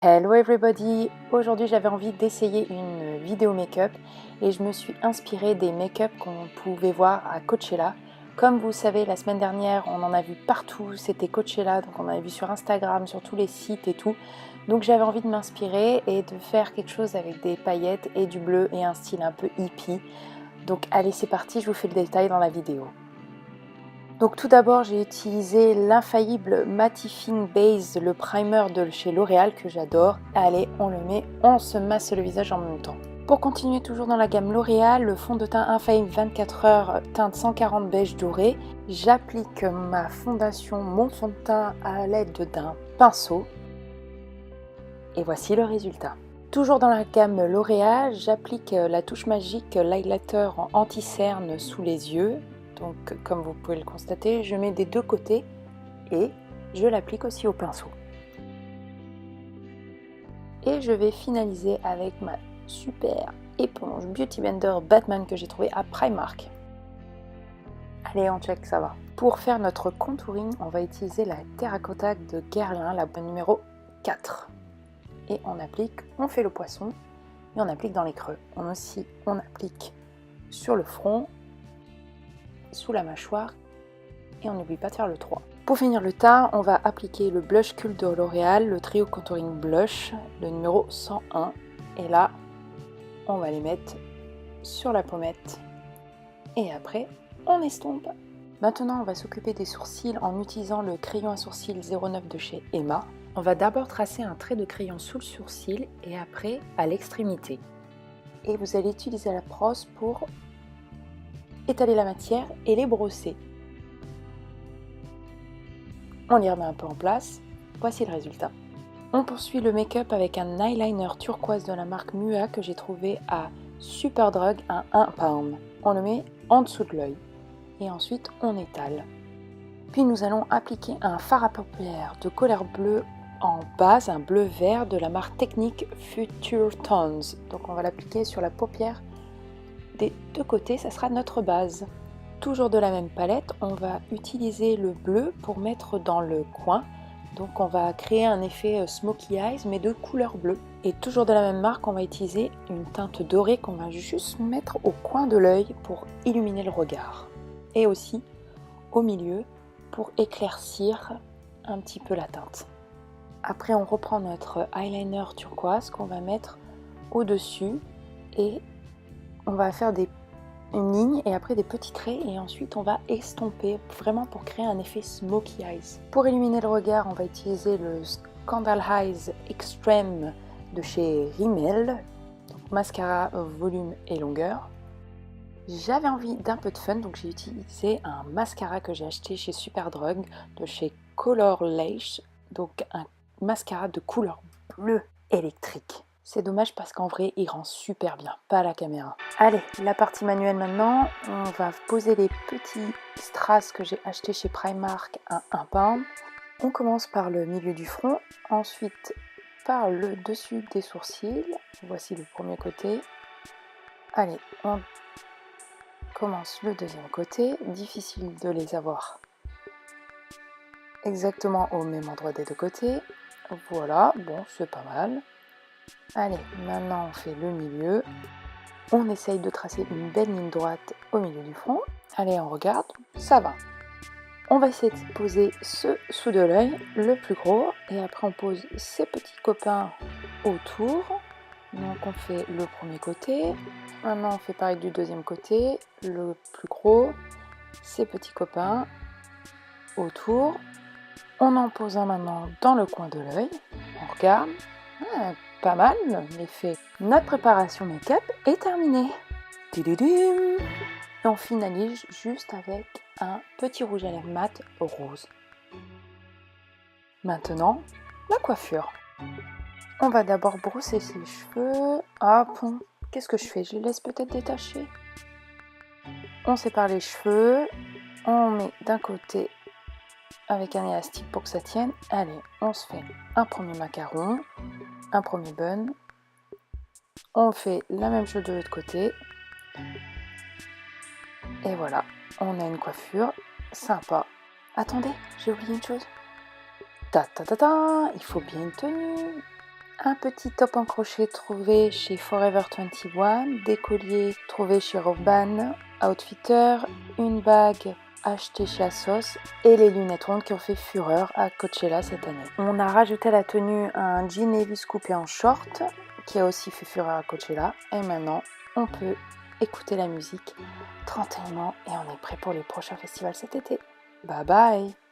Hello everybody! Aujourd'hui j'avais envie d'essayer une vidéo make-up et je me suis inspirée des make-up qu'on pouvait voir à Coachella. Comme vous savez, la semaine dernière on en a vu partout, c'était Coachella, donc on en avait vu sur Instagram, sur tous les sites et tout. Donc j'avais envie de m'inspirer et de faire quelque chose avec des paillettes et du bleu et un style un peu hippie. Donc allez, c'est parti, je vous fais le détail dans la vidéo. Donc tout d'abord j'ai utilisé l'infaillible Mattifying Base, le primer de chez L'Oréal que j'adore. Allez, on le met, on se masse le visage en même temps. Pour continuer toujours dans la gamme L'Oréal, le fond de teint infaillible 24 heures teinte 140 beige doré. J'applique ma fondation, mon fond de teint à l'aide d'un pinceau. Et voici le résultat. Toujours dans la gamme L'Oréal, j'applique la touche magique l'highlighter en anti-cerne sous les yeux. Donc comme vous pouvez le constater, je mets des deux côtés et je l'applique aussi au pinceau. Et je vais finaliser avec ma super éponge Beauty Blender Batman que j'ai trouvée à Primark. Allez, on check, ça va. Pour faire notre contouring, on va utiliser la Terracotta de Guerlain, la numéro 4. Et on applique, on fait le poisson et on applique dans les creux. On applique sur le front, sous la mâchoire et on n'oublie pas de faire le 3. Pour finir le teint, on va appliquer le blush Cult de L'Oréal, le trio contouring blush, le numéro 101. Et là, on va les mettre sur la pommette et après, on estompe. Maintenant, on va s'occuper des sourcils en utilisant le crayon à sourcils 09 de chez Emma. On va d'abord tracer un trait de crayon sous le sourcil et après à l'extrémité. Et vous allez utiliser la brosse pour étaler la matière et les brosser. On les remet un peu en place. Voici le résultat. On poursuit le make-up avec un eyeliner turquoise de la marque Mua que j'ai trouvé à Superdrug à 1 pound. On le met en dessous de l'œil et ensuite on étale. Puis nous allons appliquer un fard à paupières de couleur bleue en base, un bleu vert de la marque Technique Future Tones. Donc on va l'appliquer sur la paupière des deux côtés, ça sera notre base. Toujours de la même palette, on va utiliser le bleu pour mettre dans le coin. Donc on va créer un effet smoky eyes mais de couleur bleue. Et toujours de la même marque, on va utiliser une teinte dorée qu'on va juste mettre au coin de l'œil pour illuminer le regard. Et aussi au milieu pour éclaircir un petit peu la teinte. Après on reprend notre eyeliner turquoise qu'on va mettre au-dessus et on va faire une ligne et après des petits traits et ensuite on va estomper vraiment pour créer un effet smoky eyes. Pour illuminer le regard, on va utiliser le Scandal Eyes Extreme de chez Rimmel, donc mascara volume et longueur. J'avais envie d'un peu de fun, donc j'ai utilisé un mascara que j'ai acheté chez Superdrug de chez Color Lash, donc un mascara de couleur bleue électrique. C'est dommage parce qu'en vrai, il rend super bien, pas à la caméra. Allez, la partie manuelle maintenant. On va poser les petits strass que j'ai achetés chez Primark à 1 pound. On commence par le milieu du front, ensuite par le dessus des sourcils. Voici le premier côté. Allez, on commence le deuxième côté. Difficile de les avoir exactement au même endroit des deux côtés. Voilà, bon, c'est pas mal. Allez, maintenant on fait le milieu. On essaye de tracer une belle ligne droite au milieu du front. Allez, on regarde, ça va. On va essayer de poser ce sous de l'œil, le plus gros, et après on pose ces petits copains autour. Donc on fait le premier côté. Maintenant on fait pareil du deuxième côté, le plus gros, ces petits copains autour. On en pose un maintenant dans le coin de l'œil. On regarde. Pas mal l'effet. Notre préparation make-up est terminée. Et on finalise juste avec un petit rouge à lèvres mat rose. Maintenant, la coiffure. On va d'abord brosser ses cheveux. Hop, qu'est-ce que je fais? Je les laisse peut-être détacher. On sépare les cheveux. On met d'un côté avec un élastique pour que ça tienne. Allez, on se fait un premier macaron. Un premier bun, on fait la même chose de l'autre côté et voilà, on a une coiffure sympa. Attendez, j'ai oublié une chose. Ta ta ta ta, il faut bien une tenue. un petit top en crochet trouvé chez Forever 21, des colliers trouvés chez Urban Outfitter, une bague achetée chez ASOS et les lunettes rondes qui ont fait fureur à Coachella cette année. On a rajouté à la tenue un jean Levi's coupé en short qui a aussi fait fureur à Coachella. Et maintenant, on peut écouter la musique tranquillement et on est prêt pour les prochains festivals cet été. Bye bye!